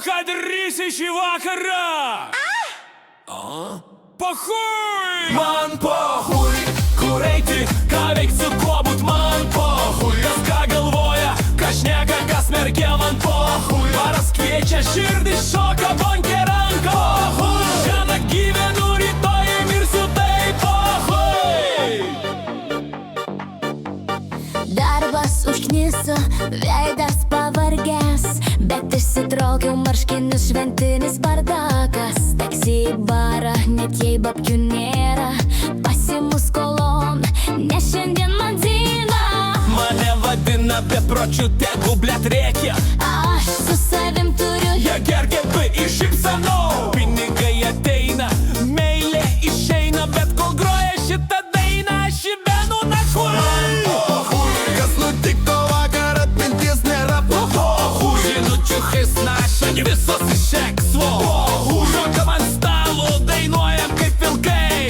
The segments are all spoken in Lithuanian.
ką darysi šį vakarą? Pahui! Man pahui, kur eiti, ką veikt, su kuo būt, man pahui. Kas ką galvoja, ką šneka, kas merkia, man pahui. Varas kviečia, širdis šoka, bonkė ranka, pahui. Šiandien gyvenu, rytoj mirsiu, tai pahui. Darbas užkniso, veidas pavargęs, bet išsitraukiau marškinius, šventinis bardakas. Taksi į barą, net jei babkių nėra, pasiimu skolon, nes šiandien man dzina. Mane vadina bepročiu, tegu blet rėkia. Aš su savim turiu Jie gergebi iš šypsenų. Pinigai ateina, meilė išeina, bet kol groja šitą dainą, aš įbenu nahui. Kas nutiko vakar, atminties nėra, pahui. Žinučių naša, visos iš eksvo. Šoka man stalo, dainuojam kaip vilkai.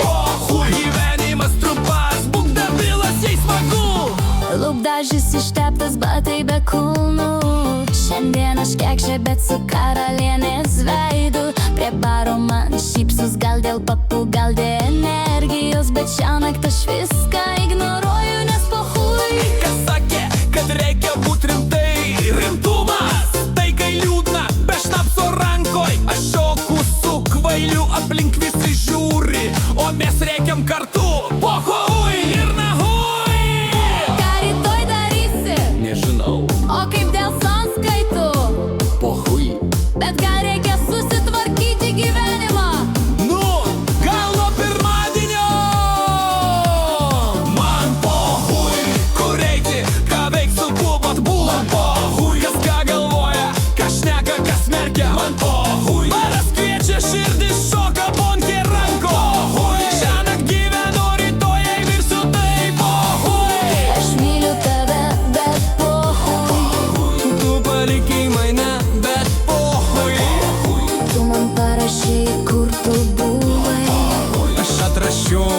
Gyvenimas trumpas, būk debilas, jei smagu. lūpdažis išteptas, batai be kulnų. Šiandien aš kekšė, bet su karalienės veidu. Prie baro man šypsus, gal dėl papų, gal dėl energijos, bet šiąnakt aš viską ignoruoju, nes pahui. Kas sakė, kad reikia būt rimtai? Rimtumas, tai kai liūdna, be šnapso rankoj. Aš šoku su kvailiu, aplink visi žiūri, o mes reikiam kartu. Pahui ir nahui. Ką rytoj darysi? Nežinau. O kaip dėl sąskaitų? Pahui. Bet gal reikia susitvarkyti gyvenimą? Nu, gal nuo pirmadienio. Man pahui, kur eiti, ką veikt, su kuo vat būt. Man pahui, kas ką galvoja, ką šneka, kas merkia. Man pahui, varas kviečia, širdis šoka, bonkė ranko. Pahui, šiąnakt gyvenu, rytoj jei mirsiu, tai pahui. Aš myliu tave, bet pahui. Tu palikai mane, bet pahui. Tu man parašei, kur tu buvai. Aš atrašiau